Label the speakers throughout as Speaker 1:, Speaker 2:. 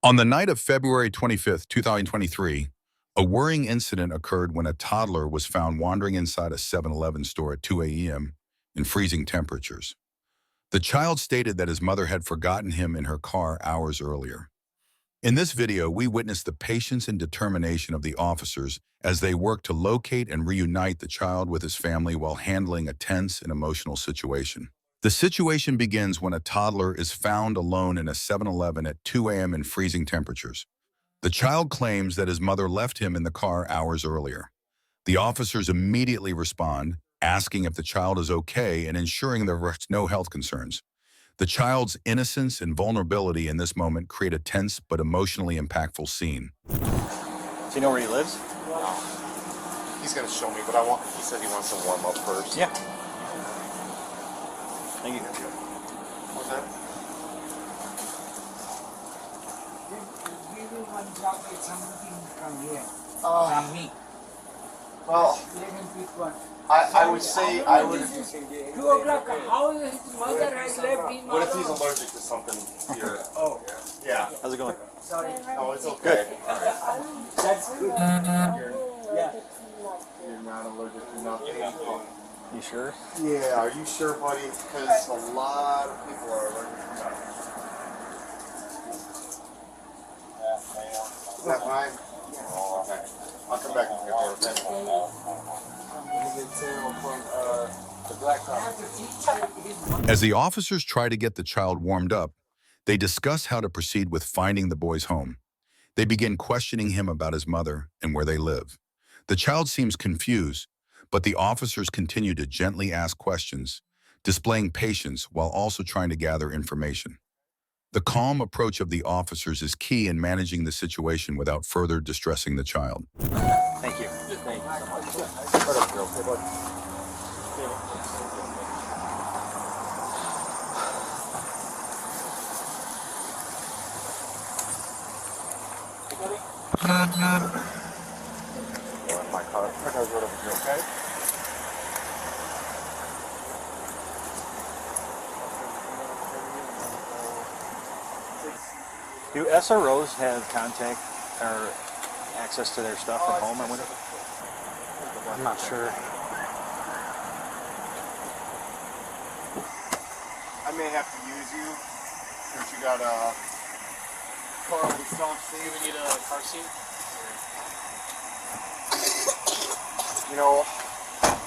Speaker 1: On the night of February 25th, 2023, a worrying incident occurred when a toddler was found wandering inside a 7-Eleven store at 2 a.m. in freezing temperatures. The child stated that his mother had forgotten him in her car hours earlier. In this video, we witnessed the patience and determination of the officers as they worked to locate and reunite the child with his family while handling a tense and emotional situation. The situation begins when a toddler is found alone in a 7-Eleven at 2 a.m. in freezing temperatures. The child claims that his mother left him in the car hours earlier. The officers immediately respond, asking if the child is okay and ensuring there are no health concerns. The child's innocence and vulnerability in this moment create a tense but emotionally impactful scene.
Speaker 2: Do you know where he lives?
Speaker 3: No. He's gonna show me, but he said he wants to warm up first.
Speaker 2: Yeah. Thank you.
Speaker 3: What's that?
Speaker 4: From me.
Speaker 3: Well, I would say I would.
Speaker 4: 2 o'clock. How his mother has left him?
Speaker 3: What if he's allergic to something here?
Speaker 4: Oh,
Speaker 3: Yeah.
Speaker 2: How's it going?
Speaker 4: sorry.
Speaker 3: Oh, it's okay.
Speaker 4: That's good. Yeah.
Speaker 3: You're not allergic to nothing.
Speaker 2: You sure?
Speaker 3: Yeah. Are you sure, buddy? Because a lot of people are allergic to nothing. Is that fine? Oh, okay. I'll come back and get there.
Speaker 1: As the officers try to get the child warmed up, they discuss how to proceed with finding the boy's home. They begin questioning him about his mother and where they live. The child seems confused, but the officers continue to gently ask questions, displaying patience while also trying to gather information. The calm approach of the officers is key in managing the situation without further distressing the child.
Speaker 2: Thank you. Thank you so much.
Speaker 3: My car's right over here, okay?
Speaker 2: Do SROs have contact or access to their stuff at home or whatever? I'm not sure.
Speaker 3: I may have to use you since you got a car with self-seat.
Speaker 2: We need a car seat?
Speaker 3: You know,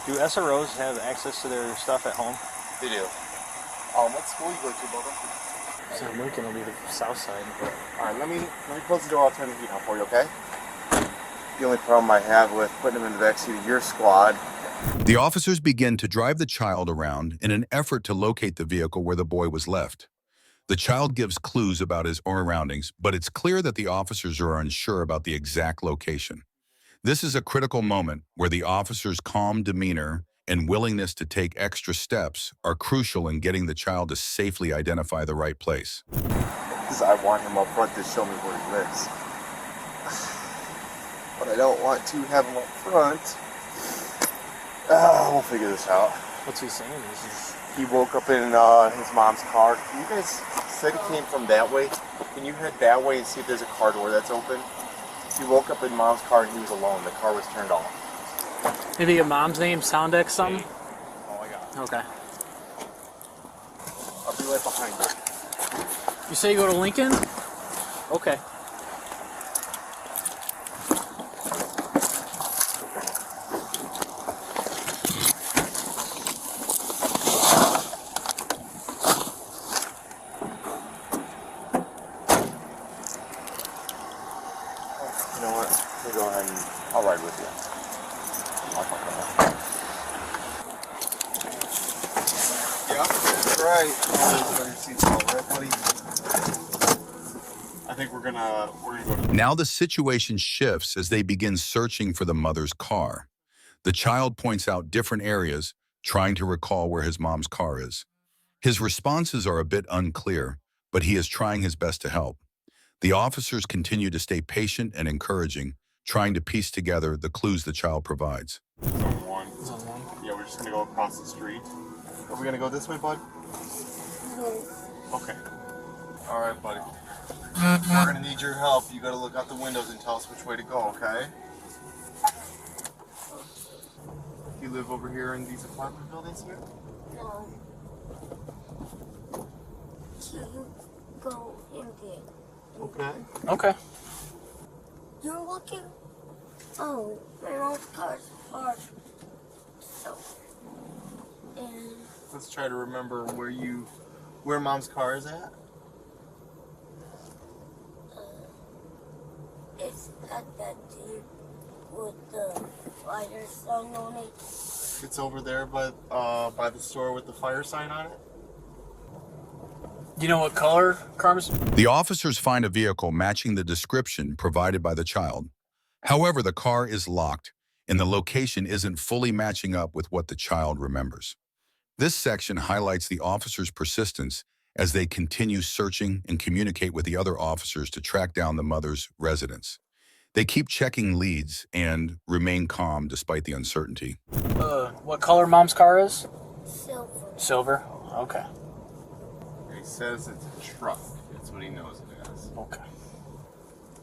Speaker 2: Do SROs have access to their stuff at home?
Speaker 3: they do. What school you go to, brother?
Speaker 2: So Lincoln will be the south side.
Speaker 3: Alright, let me close the door. I'll turn the heat on for you, okay? The only problem I have with putting him in the backseat of your squad.
Speaker 1: The officers begin to drive the child around in an effort to locate the vehicle where the boy was left. The child gives clues about his surroundings, but it's clear that the officers are unsure about the exact location. This is a critical moment where the officers' calm demeanor and willingness to take extra steps are crucial in getting the child to safely identify the right place.
Speaker 3: Because I want him up front to show me where he lives. But I don't want to have him up front. We'll figure this out.
Speaker 2: What's he saying?
Speaker 3: He woke up in his mom's car. You guys said he came from that way. Can you head that way and see if there's a car door that's open? He woke up in mom's car and he was alone. The car was turned off.
Speaker 5: Maybe your mom's name, Soundex something?
Speaker 3: Oh my god.
Speaker 5: Okay.
Speaker 3: I'll be right behind you.
Speaker 5: You say you go to Lincoln? Okay.
Speaker 3: You know what? Let me go ahead and I'll ride with you. I'll fuck with that. Yeah, that's right. I think we're gonna go to...
Speaker 1: Now the situation shifts as they begin searching for the mother's car. The child points out different areas, trying to recall where his mom's car is. His responses are a bit unclear, but he is trying his best to help. The officers continue to stay patient and encouraging, trying to piece together the clues the child provides.
Speaker 3: Zone 1. Yeah, we're just gonna go across the street. Are we gonna go this way, bud? Okay. All right, buddy. We're gonna need your help. You gotta look out the windows and tell us which way to go, okay? You live over here in these apartment buildings here?
Speaker 6: No. You go in there.
Speaker 3: Okay.
Speaker 5: Okay.
Speaker 6: You're looking. Oh, my mom's car's parked. So. And
Speaker 3: Let's try to remember where Mom's car is at.
Speaker 6: it's at that dude with the fire sign on it.
Speaker 3: It's over there by the store with the fire sign on it.
Speaker 5: Do you know what color, Carmes?
Speaker 1: The officers find a vehicle matching the description provided by the child. However, the car is locked, and the location isn't fully matching up with what the child remembers. This section highlights the officers' persistence as they continue searching and communicate with the other officers to track down the mother's residence. They keep checking leads and remain calm despite the uncertainty.
Speaker 5: What color Mom's car is?
Speaker 6: Silver.
Speaker 5: Silver. Okay.
Speaker 3: He says it's a truck. That's what he knows it is.
Speaker 5: Okay.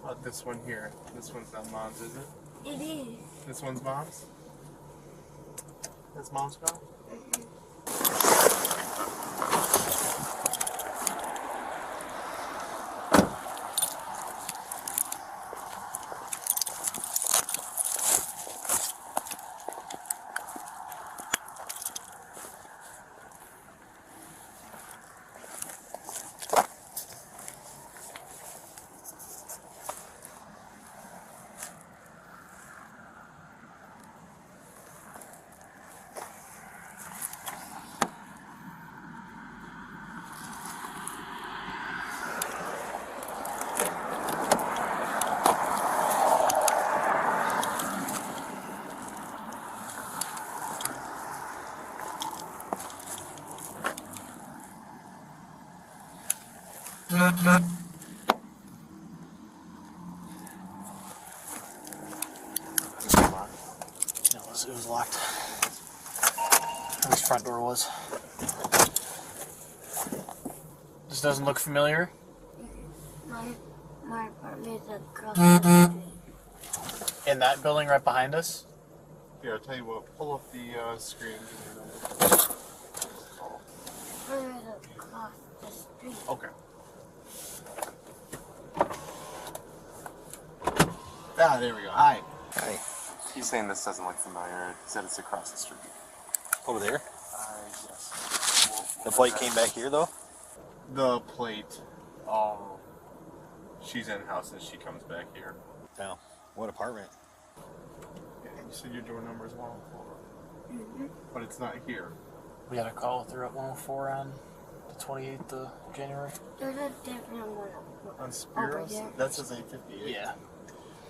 Speaker 3: How about this one here? This one's not Mom's, is it?
Speaker 6: It is.
Speaker 3: This one's Mom's? That's Mom's car?
Speaker 5: No, it was locked. At least front door was. This doesn't look familiar.
Speaker 6: My apartment is across the street.
Speaker 5: In that building right behind us.
Speaker 3: Here, I'll tell you what. Pull up the screen.
Speaker 6: Apartment is across the street.
Speaker 3: Okay. Ah, there we go. Hi.
Speaker 2: Hey,
Speaker 3: He's saying this doesn't look familiar. He said it's across the street.
Speaker 2: over there.
Speaker 3: Yes.
Speaker 2: The plate came back here though.
Speaker 3: The plate. She's in house and she comes back here.
Speaker 2: Now, what apartment?
Speaker 3: Yeah, you said your door number is 104. But it's not here.
Speaker 5: We got a call through at 104 on the 28th of January.
Speaker 6: There's a different one.
Speaker 3: On Spiros?
Speaker 6: there.
Speaker 3: That says 858.
Speaker 5: Yeah.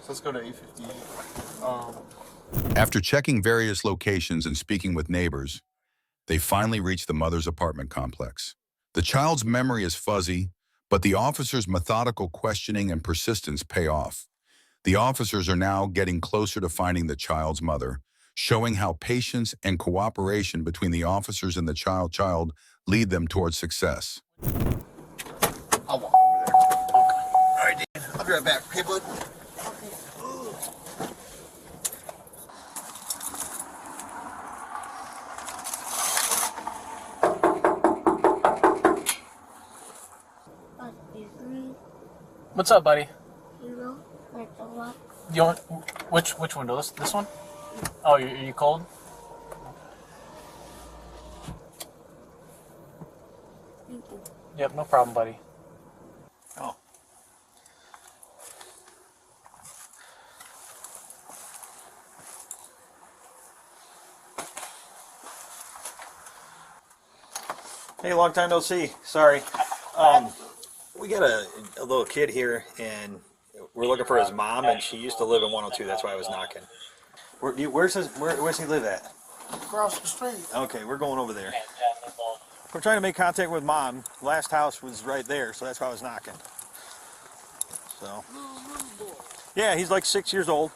Speaker 3: So let's go to 858.
Speaker 1: After checking various locations and speaking with neighbors, they finally reach the mother's apartment complex. The child's memory is fuzzy, but the officers' methodical questioning and persistence pay off. The officers are now getting closer to finding the child's mother, showing how patience and cooperation between the officers and the child lead them towards success.
Speaker 3: I'll walk over there.
Speaker 2: All right, Dan. I'll be right back. Hey, bud.
Speaker 6: But three,
Speaker 5: What's up, buddy?
Speaker 6: like the lock.
Speaker 5: You want which window? This one? Oh, are you cold?
Speaker 6: Thank you.
Speaker 5: Yep, no problem, buddy.
Speaker 2: Oh. Hey, long time no see. Sorry. We got a little kid here, and we're looking for his mom, and she used to live in 102. That's why I was knocking. Where's he live at?
Speaker 4: Across the street.
Speaker 2: Okay, we're going over there. We're trying to make contact with mom. Last house was right there, so that's why I was knocking. So. Yeah, he's like 6 years old.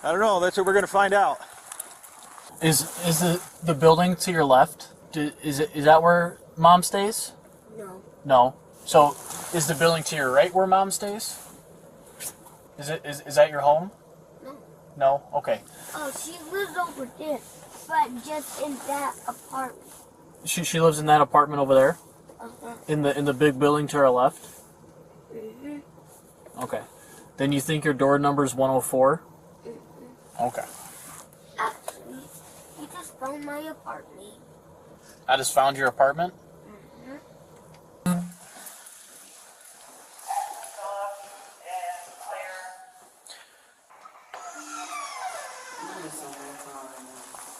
Speaker 2: I don't know. That's what we're gonna find out.
Speaker 5: Is the building to your left? Is that where Mom stays?
Speaker 6: No.
Speaker 5: No. So, is the building to your right where Mom stays? Is that your home?
Speaker 6: No.
Speaker 5: No? Okay.
Speaker 6: Oh, she lives over there, but just in that apartment.
Speaker 5: She lives in that apartment over there?
Speaker 6: Uh-huh.
Speaker 5: In the big building to our left?
Speaker 6: Mm-hmm.
Speaker 5: Okay. Then you think your door number is 104?
Speaker 6: Mm-hmm.
Speaker 5: Okay.
Speaker 6: Actually, you just found my apartment.
Speaker 5: I just found your apartment?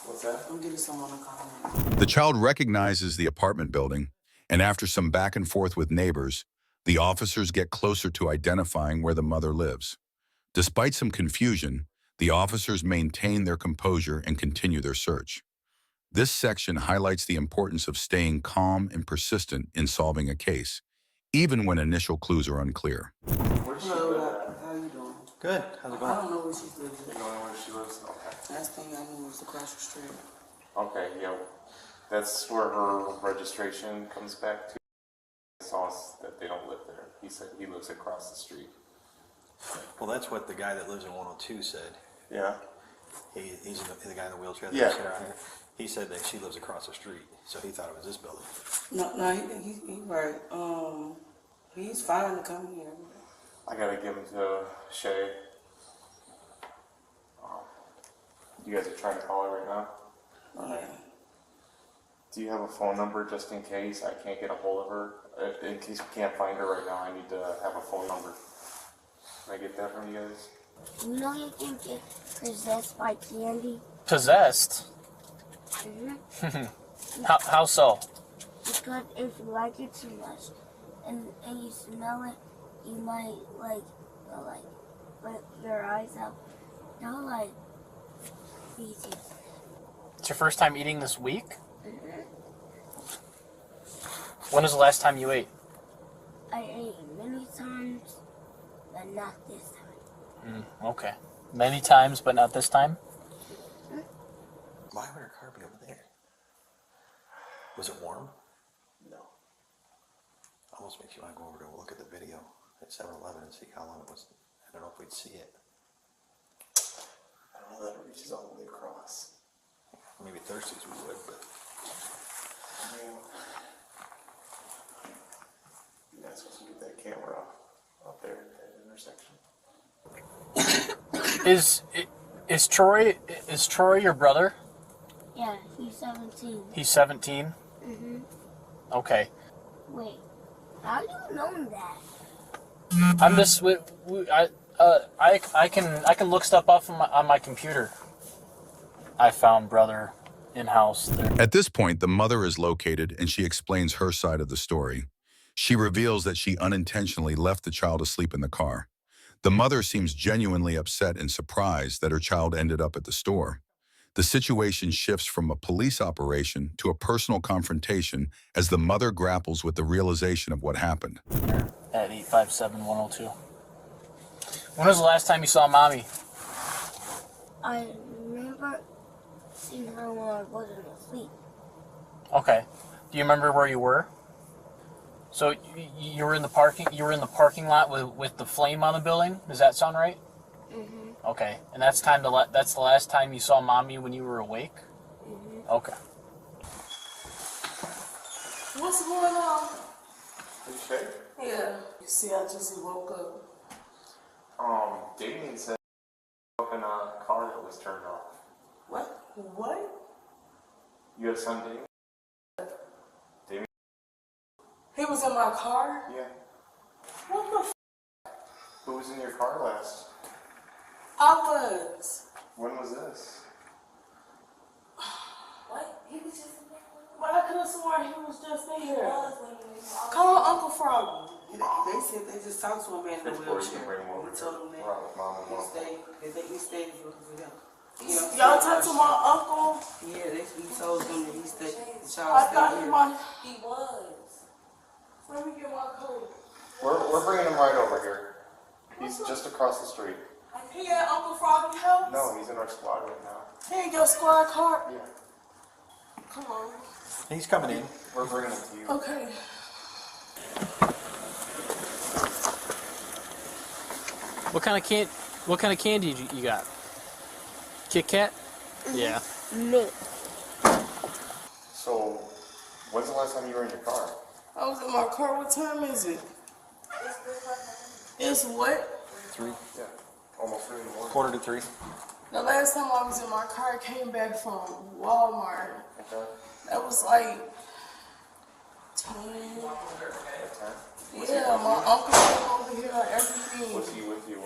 Speaker 3: What's that?
Speaker 7: I'm getting someone to call me.
Speaker 1: The child recognizes the apartment building, and after some back and forth with neighbors, the officers get closer to identifying where the mother lives. Despite some confusion, the officers maintain their composure and continue their search. This section highlights the importance of staying calm and persistent in solving a case, even when initial clues are unclear.
Speaker 3: Where's she live
Speaker 7: Hello,
Speaker 3: at?
Speaker 7: how you doing?
Speaker 2: Good. How's it
Speaker 7: I
Speaker 2: going?
Speaker 7: don't know where she lives
Speaker 3: You
Speaker 7: at.
Speaker 3: know where she lives? Okay.
Speaker 7: Last thing I knew was across the street.
Speaker 3: Okay, yeah. That's where her registration comes back to. He saw us that they don't live there. He said he lives across the street.
Speaker 2: Well, that's what the guy that lives in 102 said.
Speaker 3: Yeah.
Speaker 2: He's the guy in the wheelchair that
Speaker 3: Yeah.
Speaker 2: sits around here. He said that she lives across the street, so he thought it was this building.
Speaker 7: No, he right. He's fine to come here.
Speaker 3: I gotta give him to Shay. You guys are trying to call her right now?
Speaker 7: Yeah.
Speaker 3: Do you have a phone number just in case I can't get a hold of her? In case we can't find her right now, I need to have a phone number. Can I get that from you guys?
Speaker 6: You know you can get possessed by candy?
Speaker 5: Possessed?
Speaker 6: Mm-hmm.
Speaker 5: How so?
Speaker 6: Because if you like it too much and you smell it, you might put your eyes out. They'll feed you.
Speaker 5: It's your first time eating this week?
Speaker 6: Mm-hmm.
Speaker 5: When was the last time you ate?
Speaker 6: I ate many times, but not this time.
Speaker 5: Okay. Many times, but not this time?
Speaker 2: Why would her car be over there? Was it warm?
Speaker 3: No.
Speaker 2: Almost makes you want to go over to look at the video at 7-Eleven and see how long it was. I don't know if we'd see it.
Speaker 3: I don't know that it reaches all the way across.
Speaker 2: Maybe Thursdays we would, but
Speaker 3: You're not supposed to get that camera up there at that intersection.
Speaker 5: Is Troy your brother?
Speaker 6: Yeah, he's 17.
Speaker 5: He's 17?
Speaker 6: Mm-hmm.
Speaker 5: Okay.
Speaker 6: Wait, how do you know that?
Speaker 5: I'm just I can look stuff up on my computer. I found brother in house there.
Speaker 1: At this point, the mother is located and she explains her side of the story. She reveals that she unintentionally left the child asleep in the car. The mother seems genuinely upset and surprised that her child ended up at the store. The situation shifts from a police operation to a personal confrontation as the mother grapples with the realization of what happened.
Speaker 5: At 857-102. When was the last time you saw Mommy?
Speaker 6: I remember seeing her when I wasn't asleep.
Speaker 5: Okay. Do you remember where you were? So you were in the parking lot with the flame on the building? Does that sound right?
Speaker 6: Mm-hmm.
Speaker 5: Okay. And that's the last time you saw Mommy when you were awake?
Speaker 6: Mm-hmm.
Speaker 5: Okay.
Speaker 7: What's going on?
Speaker 3: Are you Shay?
Speaker 7: Yeah. You see, I just woke up.
Speaker 3: Damien said in a car that was turned off.
Speaker 7: What? What?
Speaker 3: You have a son, Damien? Damien?
Speaker 7: He was in my car?
Speaker 3: Yeah.
Speaker 7: What the f?
Speaker 3: Who was in your car last?
Speaker 7: I was.
Speaker 3: When was this?
Speaker 7: What? He was just in there. But I could have sworn he was just in here. Call Uncle Froggy. They said they just talked to him in the
Speaker 3: Before you
Speaker 7: wheelchair.
Speaker 3: bring him over
Speaker 7: He
Speaker 3: here.
Speaker 7: told him that.
Speaker 3: We're out with Mom and
Speaker 7: He
Speaker 3: Mom.
Speaker 7: stayed. He stayed for them. Y'all talked to my uncle? Yeah, he told them that he stayed. The child
Speaker 8: I
Speaker 7: stayed
Speaker 8: thought
Speaker 7: here.
Speaker 8: he was.
Speaker 7: Let me get my coat.
Speaker 3: We're bringing him right over here. He's just across the street.
Speaker 7: He at Uncle Froggy's house?
Speaker 3: No, he's in our squad right now.
Speaker 7: He in your squad car?
Speaker 3: Yeah.
Speaker 7: Come on.
Speaker 2: he's coming in.
Speaker 3: We're bringing him to you.
Speaker 7: Okay.
Speaker 5: What kind of candy you got? Kit Kat? Yeah.
Speaker 6: Mint.
Speaker 3: So, when's the last time you were in your car?
Speaker 7: I was in my car. What time is it? It's what?
Speaker 2: 3,
Speaker 3: Yeah, almost 3 in the morning.
Speaker 2: quarter to 3.
Speaker 7: The last time I was in my car, I came back from Walmart.
Speaker 3: Okay.
Speaker 7: That was like 10. Yeah, my uncle came over here, everything.
Speaker 3: Was he with you?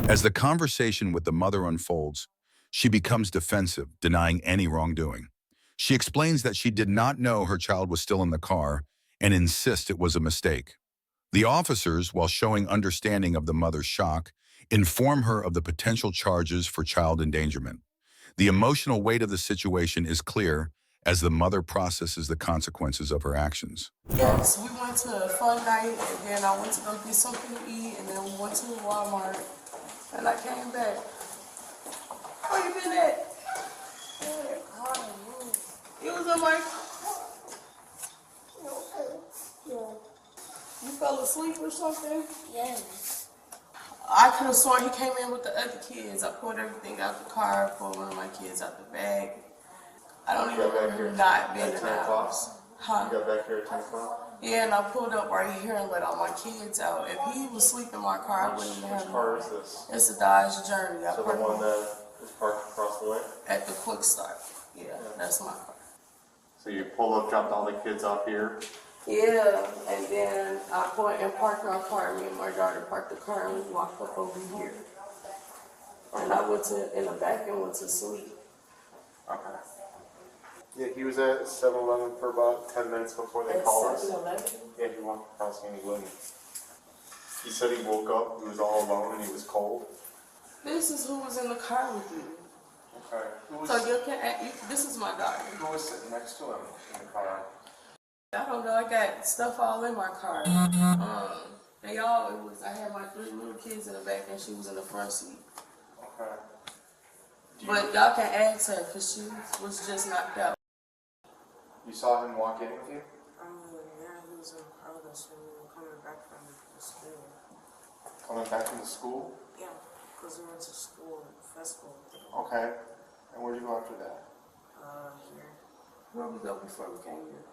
Speaker 1: As the conversation with the mother unfolds, she becomes defensive, denying any wrongdoing. She explains that she did not know her child was still in the car and insists it was a mistake. The officers, while showing understanding of the mother's shock, inform her of the potential charges for child endangerment. The emotional weight of the situation is clear as the mother processes the consequences of her actions.
Speaker 7: Yes, we went to a fun night, and then I went to go get something to eat, and then we went to Walmart, and I came back. Where you been at? It was in my car. You fell asleep or something?
Speaker 6: Yes.
Speaker 7: I could have sworn he came in with the other kids. I pulled everything out the car, pulled one of my kids out the bag. I don't even remember not being in the house. Huh?
Speaker 3: You got back here at 10 o'clock?
Speaker 7: Yeah, and I pulled up right here and let all my kids out. If he was asleep in my car, I wouldn't have
Speaker 3: Which car is this?
Speaker 7: It's a Dodge Journey. I
Speaker 3: So the
Speaker 7: parked
Speaker 3: one that is parked across the way?
Speaker 7: at the Quick Start. Yeah, that's my car.
Speaker 3: So you pulled up, dropped all the kids off here?
Speaker 7: Yeah, and then I went and parked my car. Me and my daughter parked the car and we walked up over here. And I went in the back and went to sleep.
Speaker 3: Okay. Yeah, he was at 7-Eleven for about 10 minutes before they called us.
Speaker 7: 7-Eleven?
Speaker 3: Yeah, he walked across and he wouldn't. He said he woke up, he was all alone and he was cold.
Speaker 7: This is who was in the car with you.
Speaker 3: Okay. Who
Speaker 7: So you can. This is my daughter.
Speaker 3: who was sitting next to him in the car?
Speaker 7: I don't know. I got stuff all in my car. They all. It was. I had my 3 little kids in the back, and she was in the front seat.
Speaker 3: Okay.
Speaker 7: But y'all can ask her because she was just knocked out.
Speaker 3: You saw him walk in with you?
Speaker 8: Yeah, he was in the car with us when we were coming back from the school.
Speaker 3: Coming back from the school?
Speaker 8: Yeah, because we went to school, festival thing.
Speaker 3: Okay. And where'd you go after that?
Speaker 8: Here.
Speaker 7: Where we go before we came here?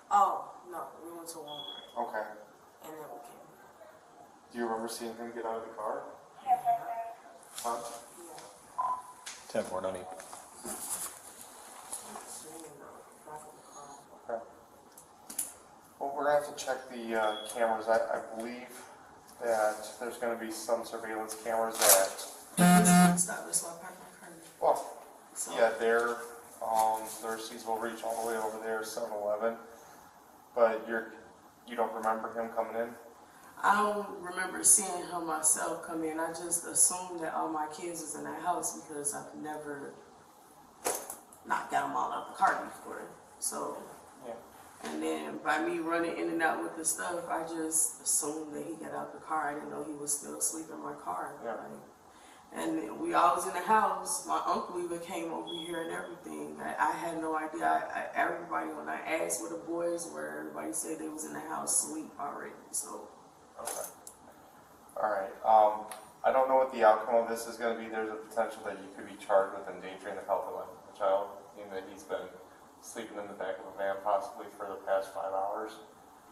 Speaker 8: Oh, no, we went to Walmart,
Speaker 3: Okay.
Speaker 8: and then we came here.
Speaker 3: Do you remember seeing him get out of the car? Huh?
Speaker 2: 10-4, no need.
Speaker 8: Sitting in the back of the car.
Speaker 3: Okay. Well, we're gonna have to check the cameras. I believe that there's gonna be some surveillance cameras that,
Speaker 7: Stop. That's why I parked my car.
Speaker 3: well,
Speaker 7: So,
Speaker 3: yeah, the receipts will reach all the way over there, 7-Eleven. But you don't remember him coming in?
Speaker 7: I don't remember seeing him myself come in. I just assumed that all my kids was in the house because I've never not got them all out the car before. So,
Speaker 3: Yeah.
Speaker 7: and then by me running in and out with the stuff, I just assumed that he got out the car. I didn't know he was still asleep in my car.
Speaker 3: Yeah.
Speaker 7: Like, and we all was in the house. My uncle even came over here and everything. I had no idea. Everybody, when I asked where the boys were, everybody said they was in the house asleep already. So.
Speaker 3: Okay. All right. I don't know what the outcome of this is going to be. There's a potential that you could be charged with endangering the health of a child, meaning that he's been sleeping in the back of a van possibly for the past 5 hours.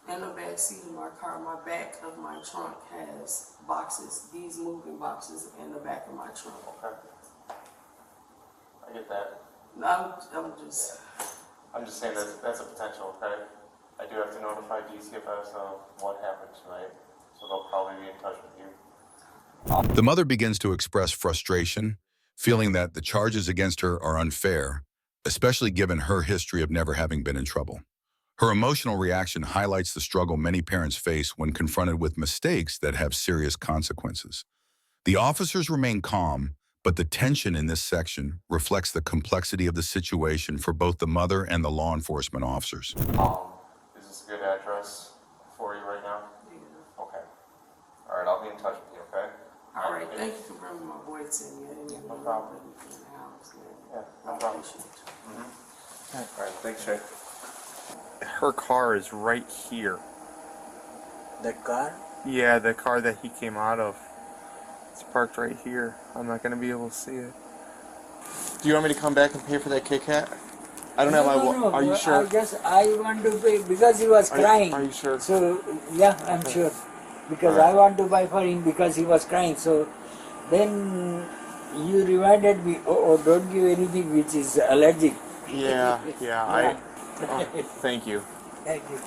Speaker 7: In the back seat of my car, my back of my trunk has boxes, these moving boxes in the back of my trunk.
Speaker 3: Okay. I get that.
Speaker 7: I'm just
Speaker 3: saying that's a potential, okay? I do have to notify DCFS of what happened tonight, so they'll probably be in touch with you.
Speaker 1: The mother begins to express frustration, feeling that the charges against her are unfair, especially given her history of never having been in trouble. Her emotional reaction highlights the struggle many parents face when confronted with mistakes that have serious consequences. The officers remain calm, but the tension in this section reflects the complexity of the situation for both the mother and the law enforcement officers.
Speaker 3: Is this a good address for you right now?
Speaker 7: yeah.
Speaker 3: Okay. All right, I'll be in touch with you, okay?
Speaker 7: All right, thank you for bringing my boy to me. I didn't even know
Speaker 3: problem.
Speaker 7: he was in the house.
Speaker 3: Yeah, no
Speaker 7: I
Speaker 3: problem.
Speaker 7: appreciate you.
Speaker 3: All right, thanks, Shay. Her car is right here.
Speaker 8: The car?
Speaker 3: Yeah, the car that he came out of. It's parked right here. I'm not gonna be able to see it. Do you want me to come back and pay for that Kit Kat? I don't have my.
Speaker 4: No.
Speaker 3: Are you sure?
Speaker 4: I want to pay because he was crying.
Speaker 3: Are you sure?
Speaker 4: So yeah, I'm sure. Because
Speaker 3: Alright.
Speaker 4: I want to buy for him because he was crying. So then you reminded me, oh, don't give anything which is allergic.
Speaker 3: Yeah. Thank you.
Speaker 4: Thank you.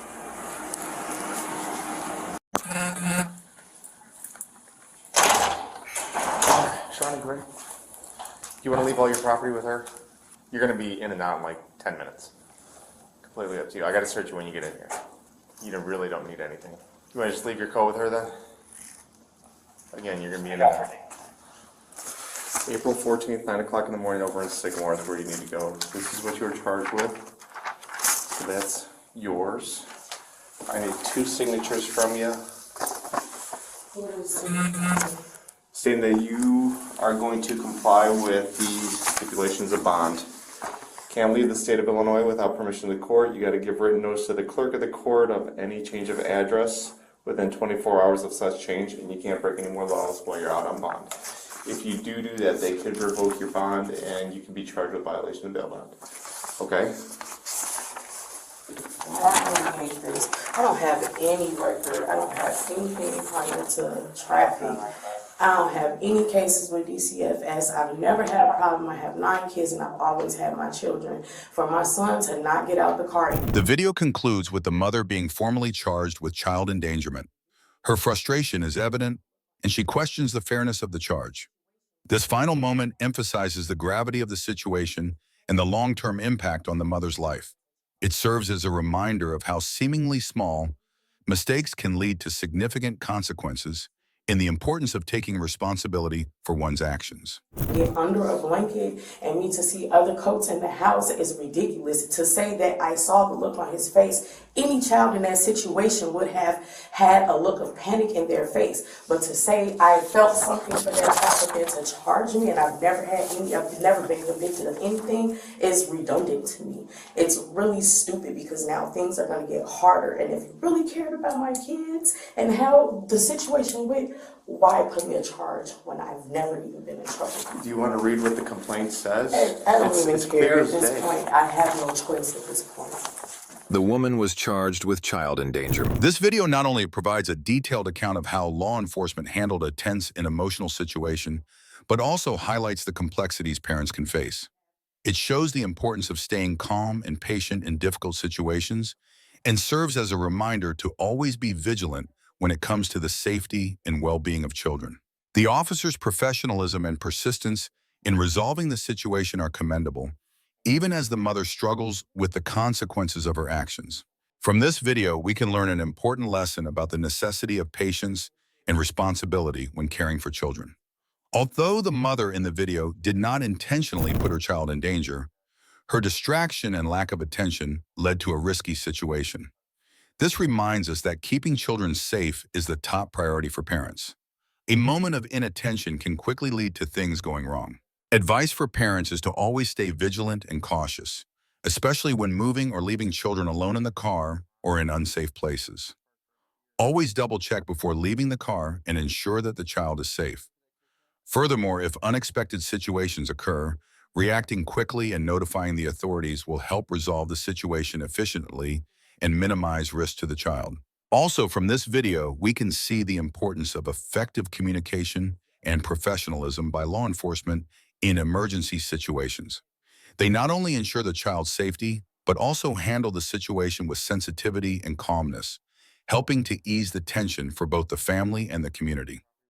Speaker 3: Shawnee, Gray. You want to leave all your property with her? You're gonna be in and out in like 10 minutes. Completely up to you. I gotta search you when you get in here. Really don't need anything. You wanna just leave your coat with her then? Again, you're gonna be in and out. April 14th, 9 o'clock in the morning over in Sycamore is where you need to go. This is what you were charged with. So that's yours. I need 2 signatures from you stating that you are going to comply with the stipulations of bond. Can't leave the state of Illinois without permission of the court. You got to give written notice to the clerk of the court of any change of address within 24 hours of such change, and you can't break any more laws while you're out on bond. If you do that, they could revoke your bond, and you can be charged with violation of bail bond. Okay?
Speaker 7: I really hate this. I don't have any record. I don't have anything prior to traffic. I don't have any cases with DCFS. I've never had a problem. I have 9 kids and I've always had my children. For my son to not get out the car.
Speaker 1: The video concludes with the mother being formally charged with child endangerment. Her frustration is evident, and she questions the fairness of the charge. This final moment emphasizes the gravity of the situation and the long-term impact on the mother's life. It serves as a reminder of how seemingly small mistakes can lead to significant consequences and the importance of taking responsibility for one's actions.
Speaker 7: Get under a blanket and me to see other coats in the house is ridiculous. To say that I saw the look on his face, any child in that situation would have had a look of panic in their face. But to say I felt something for that applicant to charge me and I've never been convicted of anything is redundant to me. It's really stupid because now things are going to get harder. And if you really cared about my kids and how the situation went, why put me a charge when I've never even been in trouble?
Speaker 3: Do you want to read what the complaint says?
Speaker 7: I don't even care at
Speaker 3: as
Speaker 7: this
Speaker 3: day.
Speaker 7: point. I have no choice at this point.
Speaker 9: The woman was charged with child endangerment.
Speaker 1: This video not only provides a detailed account of how law enforcement handled a tense and emotional situation, but also highlights the complexities parents can face. It shows the importance of staying calm and patient in difficult situations and serves as a reminder to always be vigilant when it comes to the safety and well-being of children. The officer's professionalism and persistence in resolving the situation are commendable, even as the mother struggles with the consequences of her actions. From this video, we can learn an important lesson about the necessity of patience and responsibility when caring for children. Although the mother in the video did not intentionally put her child in danger, her distraction and lack of attention led to a risky situation. This reminds us that keeping children safe is the top priority for parents. A moment of inattention can quickly lead to things going wrong. Advice for parents is to always stay vigilant and cautious, especially when moving or leaving children alone in the car or in unsafe places. Always double-check before leaving the car and ensure that the child is safe. Furthermore, if unexpected situations occur, reacting quickly and notifying the authorities will help resolve the situation efficiently and minimize risk to the child. Also, from this video, we can see the importance of effective communication and professionalism by law enforcement in emergency situations. They not only ensure the child's safety, but also handle the situation with sensitivity and calmness, helping to ease the tension for both the family and the community.